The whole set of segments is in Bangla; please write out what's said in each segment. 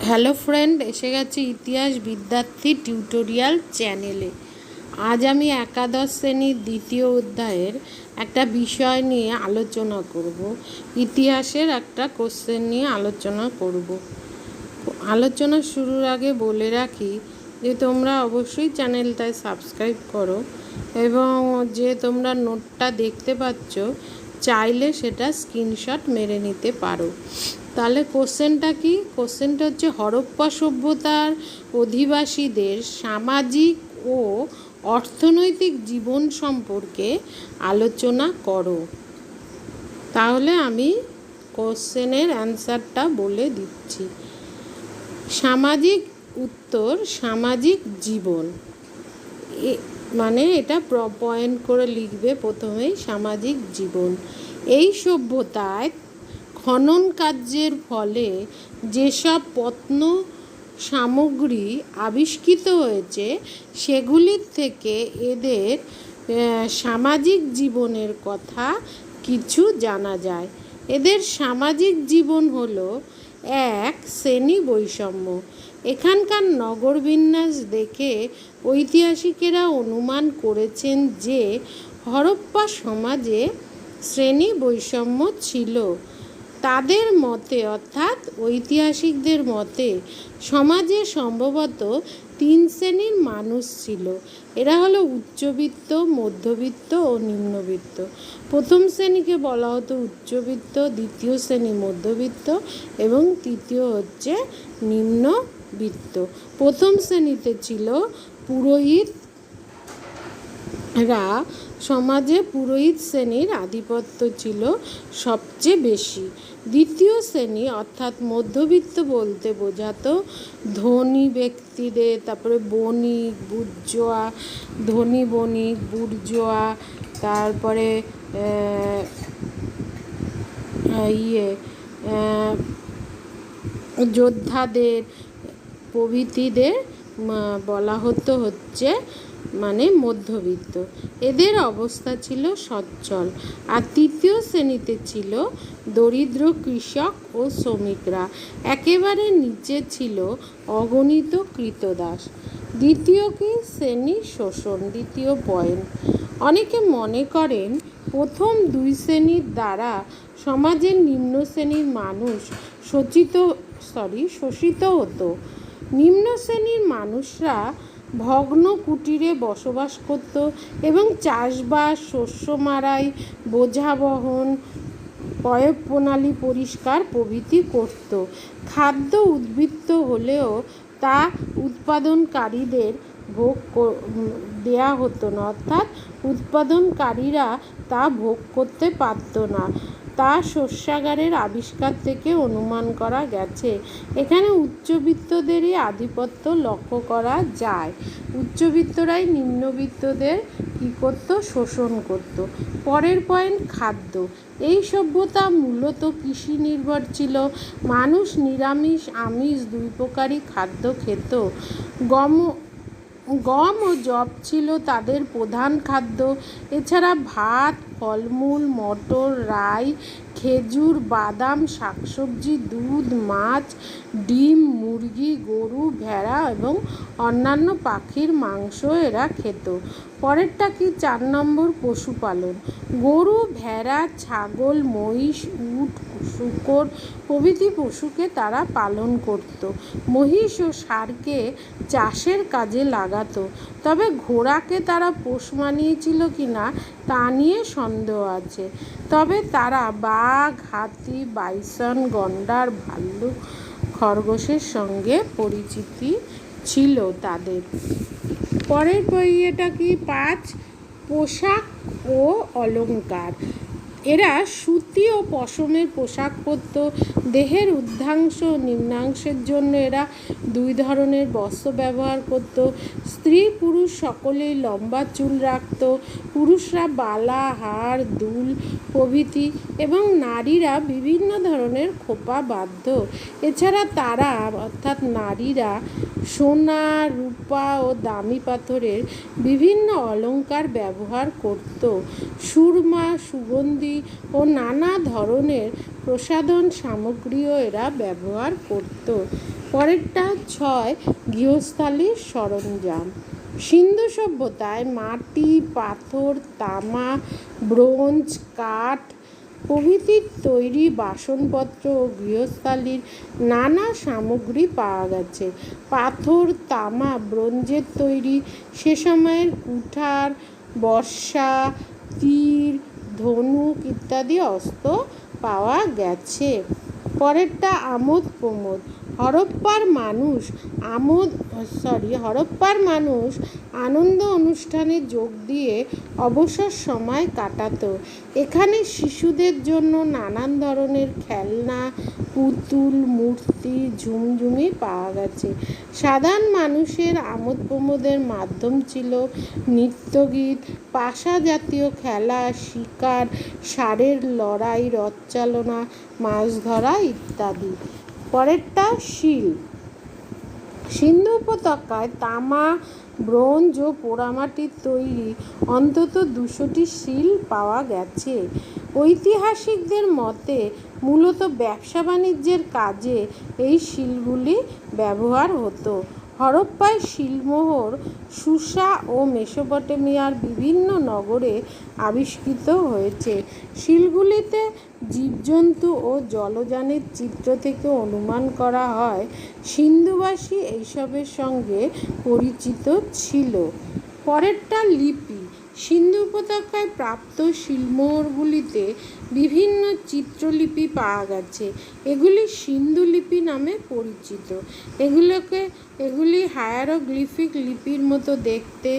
হ্যালো ফ্রেন্ড, এসে গেছে ইতিহাস বিদ্যার্থী টিউটোরিয়াল চ্যানেলে। আজ আমি একাদশ শ্রেণীর দ্বিতীয় অধ্যায়ের একটা বিষয় নিয়ে আলোচনা করব। ইতিহাসের একটা কোশ্চেন নিয়ে আলোচনা করব। আলোচনা শুরুর আগে বলে রাখি যে তোমরা অবশ্যই চ্যানেলটায় সাবস্ক্রাইব করো এবং যে তোমরা নোটটা দেখতে পাচ্ছ চাইলে সেটা স্ক্রিনশট মেরে নিতে পারো। তাহলে কোশ্চেনটা কি? কোশ্চেনটা হচ্ছে হরপ্পা সভ্যতার অধিবাসীদের সামাজিক ও অর্থনৈতিক জীবন সম্পর্কে আলোচনা করো। তাহলে আমি কোশ্চেনের অ্যান্সারটা বলে দিচ্ছি। সামাজিক উত্তর, সামাজিক জীবন, মানে এটা পয়েন্ট করে লিখবে প্রথমেই। সামাজিক জীবন, এই সভ্যতায় খনন কার্যের ফলে যেসব প্রত্ন সামগ্রী আবিষ্কৃত হয়েছে সেগুলির থেকে এদের সামাজিক জীবনের কথা কিছু জানা যায়। এদের সামাজিক জীবন হলো এক, শ্রেণী বৈষম্য। এখানকার নগর বিন্যাস দেখে ঐতিহাসিকেরা অনুমান করেছেন যে হরপ্পা সমাজে শ্রেণী বৈষম্য ছিল। তাদের মতে, অর্থাৎ ঐতিহাসিকদের মতে, সমাজে সম্ভবত তিন শ্রেণীর মানুষ ছিল। এরা হলো উচ্চবিত্ত, মধ্যবিত্ত ও নিম্নবিত্ত। প্রথম শ্রেণীকে বলা হতো উচ্চবিত্ত, দ্বিতীয় শ্রেণী মধ্যবিত্ত এবং তৃতীয় হচ্ছে নিম্নবিত্ত। প্রথম শ্রেণীতে ছিল পুরোহিতরা। সমাজে পুরোহিত শ্রেণীর আধিপত্য ছিল সবচেয়ে বেশি। দ্বিতীয় শ্রেণী অর্থাৎ মধ্যবিত্ত বলতে বোঝাতো ধনী ব্যক্তিদের, তারপরে বণিক, বুর্জোয়া, ধনী বণিক, বুর্জোয়া, তারপরে যোদ্ধাদের প্রভৃতিদের বলা হতো হচ্ছে মানে মধ্যবিত্ত। এদের অবস্থা ছিল সচ্ছল। আর তৃতীয় শ্রেণীতে ছিল দরিদ্র কৃষক ও শ্রমিকরা। একেবারে নিচে ছিল অগণিত কৃতদাস। দ্বিতীয় কি? শ্রেণী শোষণ, দ্বিতীয় পয়েন্ট। অনেকে মনে করেন প্রথম দুই শ্রেণীর দ্বারা সমাজের নিম্ন শ্রেণীর মানুষ শোষিত হতো। নিম্ন শ্রেণীর মানুষরা ভগ্ন কুটিরে বসবাস করত এবং চাষবাস, শস্য মাড়াই, বোঝা বহন, প্রয়োগ প্রণালী পরিষ্কার প্রভৃতি করত। খাদ্য উদ্বৃত্ত হলেও তা উৎপাদনকারীদের ভোগ দেয়া হতো না, অর্থাৎ উৎপাদনকারীরা তা ভোগ করতে পারত না। তা শস্যাগারের আবিষ্কার থেকে অনুমান করা গেছে। এখানে উচ্চবিত্তদেরই আধিপত্য লক্ষ্য করা যায়। উচ্চবিত্তরাই নিম্নবিত্তদের কী করত? শোষণ করত। পরের পয়েন্ট, খাদ্য। এই সভ্যতা মূলত কৃষি নির্ভর ছিল। মানুষ নিরামিষ, আমিষ দুই প্রকারই খাদ্য খেত। গম ও যব ছিল তাদের প্রধান খাদ্য। এছাড়া ভাত, ফলমূল, মটর, রাই, খেজুর, বাদাম, শাকসবজি, দুধ, মাছ, ডিম, মুরগি, গরু, ভেড়া এবং অন্যান্য পাখির মাংস এরা খেত। পরেরটা কি? 4 নম্বর, পশুপালন। গরু, ভেড়া, ছাগল, মহিষ, উট, শূকর প্রভৃতি পশুকে তারা পালন করত। মহিষ ও ষাঁড়কে চাষের কাজে লাগাতো। তবে ঘোড়াকে তারা পোষ মানিয়েছিল কিনা তা নিয়ে সন্দেহ আছে। তবে তারা বাঘ, হাতি, বাইসন, গন্ডার, ভাল্লুক, খরগোশের সঙ্গে পরিচিতি ছিল তাদের। পরের এটা কি? 5, পোশাক ও অলংকার। এরা সুতি ও পশমের পোশাক পরত। দেহের ঊর্ধ্বাংশ ও নিম্নাংশের জন্য এরা দুই ধরনের বস্ত্র ব্যবহার করত। স্ত্রী পুরুষ সকলেই লম্বা চুল রাখত। পুরুষরা বালা, হার, দুল প্রভৃতি এবং নারীরা বিভিন্ন ধরনের খোপা বাঁধত। এছাড়া তারা অর্থাৎ নারীরা সোনা, রূপা ও দামি পাথরের বিভিন্ন অলংকার ব্যবহার করত। সুরমা, সুগন্ধি, তৈরি ও নানা ধরনের প্রসাধন সামগ্রীও এরা ব্যবহার করত। পরেরটা 6 গৃহস্থালির সরঞ্জাম। সিন্ধু সভ্যতায় মাটি, পাথর, তামা, ব্রোঞ্জ, কাঠ প্রভৃতির তৈরি বাসনপত্র ও গৃহস্থালির নানা সামগ্রী পাওয়া গেছে। পাথর, তামা, ব্রোঞ্জের তৈরি সে সময়ের কুঠার, বর্শা, তীর, ধনুক ইত্যাদি অস্ত্র পাওয়া গেছে। পরেরটা আমোদ প্রমোদ। হরপ্পার মানুষ আনন্দ অনুষ্ঠানে যোগ দিয়ে অবসর সময় কাটাতো। এখানে শিশুদের জন্য নানান ধরনের খেলনা, পুতুল, মূর্তি, ঝুমঝুমি পাওয়া গেছে। সাধারণ মানুষের আমোদ প্রমোদের মাধ্যম ছিল নৃত্যগীত, পাশা জাতীয় খেলা, শিকার, ষাঁড়ের লড়াই, রথ চালনা, মাছ ধরা ইত্যাদি। পরেরটা শিল। সিন্ধু উপত্যকায় তামা, ব্রোঞ্জ ও পোড়ামাটির তৈরি অন্তত 200টি শিল পাওয়া গেছে। ঐতিহাসিকদের মতে মূলত ব্যবসা বাণিজ্যের কাজে এই শিলগুলি ব্যবহার হতো। হরপ্পায় শিলমোহর সুসা ও মেসোপটেমিয়ার বিভিন্ন নগরে আবিষ্কৃত হয়েছে। শিলগুলিতে জীবজন্তু ও জলযানের চিত্র থেকে অনুমান করা হয় সিন্ধুবাসী এইসবের সঙ্গে পরিচিত ছিল। পরেরটা লিপি। সিন্ধু উপত্যকায় প্রাপ্ত শিলমোহরগুলিতে বিভিন্ন চিত্রলিপি পাওয়া গেছে। এগুলি সিন্ধু লিপি নামে পরিচিত। এগুলি হায়ারোগ্লিফিক লিপির মতো দেখতে।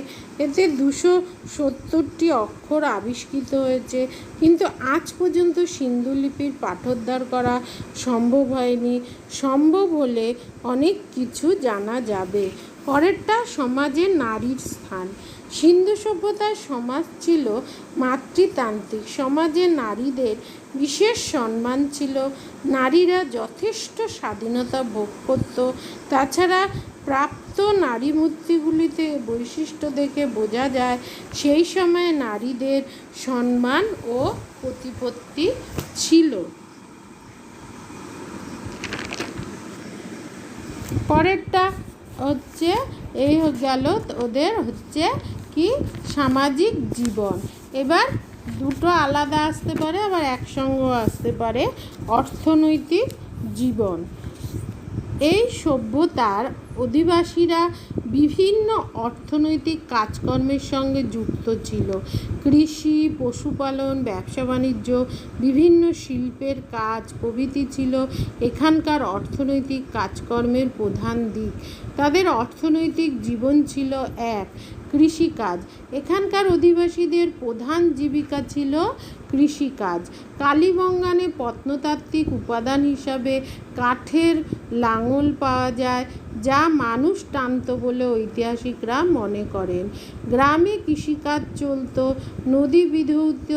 এতে 270টি অক্ষর আবিষ্কৃত হয়েছে, কিন্তু আজ পর্যন্ত সিন্ধু লিপির পাঠোদ্ধার করা সম্ভব হয়নি। সম্ভব হলে অনেক কিছু জানা যাবে। পরেরটা সমাজে নারীর স্থান। সিন্ধু সভ্যতার সমাজ ছিল মাতৃতান্ত্রিক। সমাজে নারীদের বিশেষ সম্মান ছিল। নারীরা যথেষ্ট স্বাধীনতা ভোগ করত। তাছাড়া প্রাপ্ত নারী মূর্তিগুলিতে বৈশিষ্ট্য দেখে বোঝা যায় সেই সময়ে নারীদের সম্মান ও প্রতিপত্তি ছিল। পরেরটা হচ্ছে এই গেল ওদের কি সামাজিক জীবন। এবার দুটো আলাদা আসতে পারে, আবার একসঙ্গেও আসতে পারে। অর্থনৈতিক জীবন। এই সভ্যতার অধিবাসীরা বিভিন্ন অর্থনৈতিক কাজকর্মের সঙ্গে যুক্ত ছিল। কৃষি, পশুপালন, ব্যবসা বাণিজ্য, বিভিন্ন শিল্পের কাজ প্রভৃতি ছিল এখানকার অর্থনৈতিক কাজকর্মের প্রধান দিক। তাদের অর্থনৈতিক জীবন ছিল এক, কৃষিকাজ। এখানকার অধিবাসীদের প্রধান জীবিকা ছিল কৃষিকাজ। কালীবঙ্গানে প্রত্নতাত্ত্বিক উপাদান হিসাবে কাঠের লাঙল পাওয়া যায়, যা মানুষ টানত বলে ঐতিহাসিকরা মনে করেন। গ্রামে কৃষিকাজ চলত। নদী বিধৌত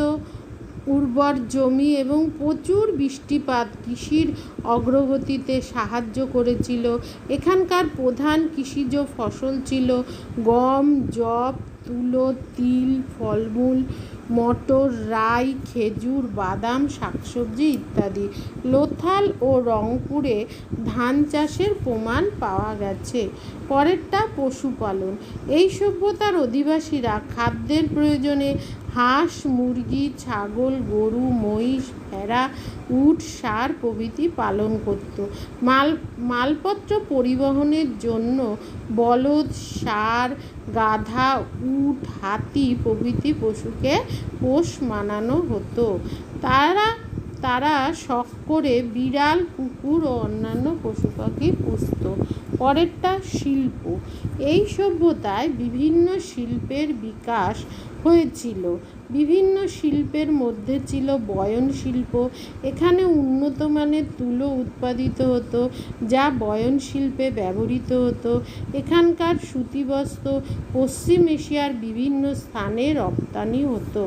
উর্বর জমি এবং প্রচুর বৃষ্টিপাত কৃষির অগ্রগতিতে সাহায্য করেছিল। এখানকার প্রধান কৃষিজ ফসল ছিল গম, যব, তুলো, তিল, ফলমূল, মটর, রাই, খেজুর, বাদাম, শাকসবজি ইত্যাদি। লোথাল ও রংপুরে ধান চাষের প্রমাণ পাওয়া গেছে। পরেরটা পশুপালন। এই সভ্যতার অধিবাসীরা খাদ্যের প্রয়োজনে হাঁস, মুরগি, ছাগল, গরু, মহিষ, ভেড়া, উট, ষাঁড় প্রভৃতি পালন করত। মালপত্র পরিবহনের জন্য বলদ, ষাঁড়, গাধা, উট, হাতি প্রভৃতি পশুকে পোষ মানানো হতো। তারা শখ করে বিড়াল, কুকুর ও অন্যান্য পশু পাখি পুষত। পরেরটা শিল্প। এই সভ্যতায় বিভিন্ন শিল্পের বিকাশ হয়েছিল। বিভিন্ন শিল্পের মধ্যে ছিল বয়ন শিল্প। এখানে উন্নত মানের তুলো উৎপাদিত হতো, যা বয়ন শিল্পে ব্যবহৃত হতো। এখানকার সুতি বস্ত্র পশ্চিম এশিয়ার বিভিন্ন স্থানে রপ্তানি হতো।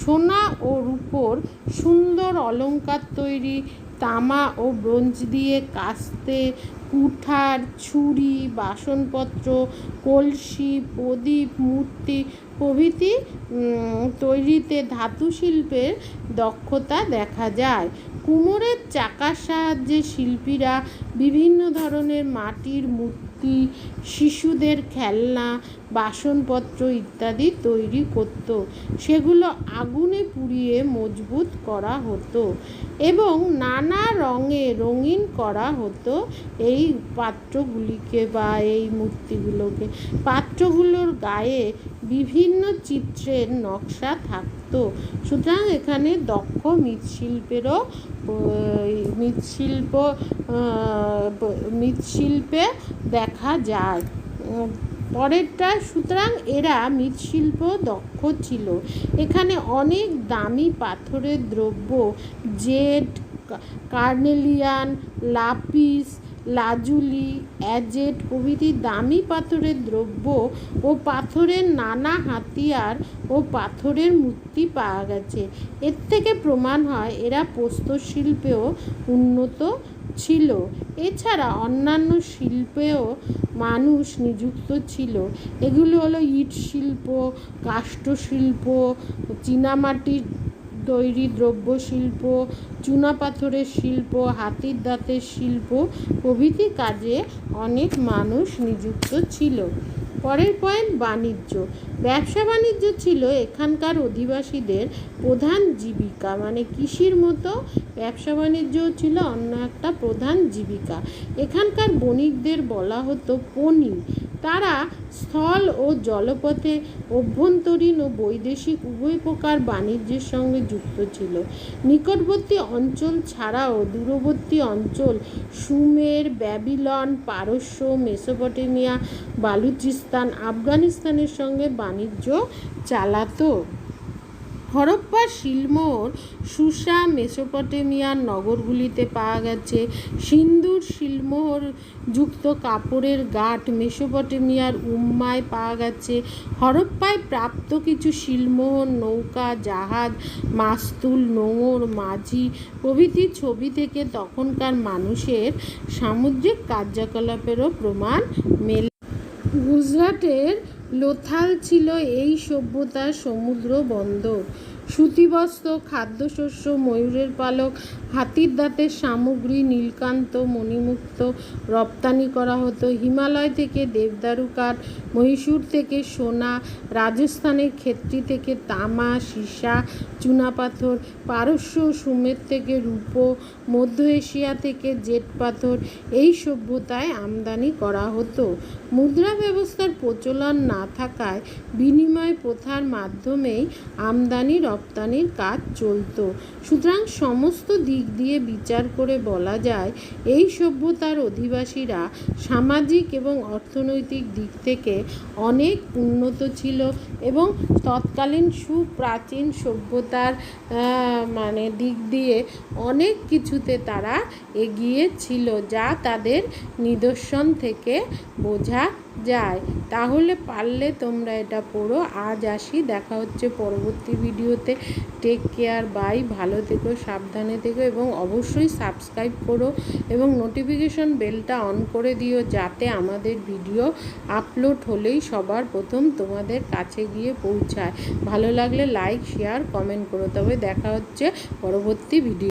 সোনা ও রূপোর সুন্দর অলংকার তৈরি, তামা ও ব্রোঞ্জ দিয়ে কাস্তে, কুঠার, ছুরি, বাসনপত্র, কলসি, প্রদীপ, মূর্তি প্রভৃতি তৈরিতে ধাতু শিল্পের দক্ষতা দেখা যায়। কুমোরের চাকার সাহায্যে শিল্পীরা বিভিন্ন ধরনের মাটির মূর্তি, শিশুদের খেলনা, বাসনপত্র ইত্যাদি তৈরি করত। সেগুলো আগুনে পুড়িয়ে মজবুত করা হতো এবং নানা রঙে রঙিন করা হতো এই পাত্রগুলিকে বা এই মূর্তিগুলোকে। পাত্রগুলোর গায়ে বিভিন্ন চিত্রের নকশা থাকতো। সুতরাং এখানে দক্ষ মৃৎশিল্পে দেখা যায়। পরেরটা, সুতরাং এরা মৃৎশিল্প দক্ষ ছিল। এখানে অনেক দামি পাথরের দ্রব্য, জেড, কার্নেলিয়ান, লাপিস লাজুলি, অ্যাজেট প্রভৃতি দামি পাথরের দ্রব্য ও পাথরের নানা হাতিয়ার ও পাথরের মূর্তি পাওয়া গেছে। এর থেকে প্রমাণ হয় এরা প্রস্তরশিল্পেও উন্নত ছিল। এছাড়া অন্যান্য শিল্পেও মানুষ নিযুক্ত ছিল। এগুলো হলো ইট শিল্প, কাষ্ঠ শিল্প, চীনামাটির তৈরি দ্রব্য শিল্প, চুনাপাথরের শিল্প, হাতির দাঁতের শিল্প প্রভৃতি কাজে অনেক মানুষ নিযুক্ত ছিল। পরের পয়েন্ট, বাণিজ্য। ব্যবসা বাণিজ্য ছিল এখানকার অধিবাসীদের প্রধান জীবিকা। মানে কৃষির মতো ব্যবসা বাণিজ্যও ছিল অন্য একটা প্রধান জীবিকা। এখানকার বণিকদের বলা হতো পণি। তারা স্থল ও জলপথে অভ্যন্তরীণ ও বৈদেশিক উভয় প্রকার বাণিজ্যের সঙ্গে যুক্ত ছিল। নিকটবর্তী অঞ্চল ছাড়াও দূরবর্তী অঞ্চল সুমের, ব্যাবিলন, পারস্য, মেসোপটেমিয়া, বালুচিস্তান, আফগানিস্তানের সঙ্গে বাণিজ্য চালাতো। হরপ্পার শিলমোহর সুসা মেসোপটেমিয়ার নগরগুলিতে পাওয়া গেছে। সিন্ধুর শিলমোহর যুক্ত কাপড়ের গাঁট মেসোপটেমিয়ার উম্মায় পাওয়া গেছে। হরপ্পায় প্রাপ্ত কিছু শিলমোহর, নৌকা, জাহাজ, মাস্তুল, নোঙর, মাঝি প্রভৃতি ছবি থেকে তখনকার মানুষের সামুদ্রিক কার্যকলাপেরও প্রমাণ মেলে। গুজরাটের লোথাল ছিল এই সভ্যতার সমুদ্র বন্দর। সুতিবস্ত্র, খাদ্যশস্য, ময়ূরের পালক, হাতির দাঁতের সামগ্রী, নীলকান্ত, মণিমুক্ত রপ্তানি করা হতো। হিমালয় থেকে দেবদারু কাঠ, মহীশূর থেকে সোনা, রাজস্থানের খেতড়ি থেকে তামা, সীসা, চুনাপাথর, পারস্য ও সুমের থেকে রূপো, মধ্য এশিয়া থেকে জেট পাথর এই সভ্যতায় আমদানি করা হতো। মুদ্রা ব্যবস্থার প্রচলন না থাকায় বিনিময় প্রথার মাধ্যমেই আমদানি রপ্তানির কাজ চলত। সুতরাং সমস্ত দিক দিয়ে বিচার করে বলা যায় এই সভ্যতার অধিবাসীরা সামাজিক এবং অর্থনৈতিক দিক থেকে অনেক উন্নত ছিল এবং তৎকালীন সুপ্রাচীন সভ্যতার দিক দিয়ে অনেক কিছুতে তারা এগিয়ে ছিল, যা তাদের নিদর্শন থেকে বোঝা যায়। তাহলে পারলে তোমরা এটা পড়ো। আজ আসি, দেখা হচ্ছে পরবর্তী ভিডিওতে। Take care, bye. ভালো থেকো, সাবধানে থেকো এবং অবশ্যই সাবস্ক্রাইব করো এবং নোটিফিকেশন বেলটা অন করে দিও, যাতে আমাদের ভিডিও আপলোড হলেই সবার প্রথম তোমাদের কাছে গিয়ে পৌঁছায়। ভালো লাগলে লাইক, শেয়ার, কমেন্ট করো। তবে দেখা হচ্ছে পরবর্তী ভিডিও।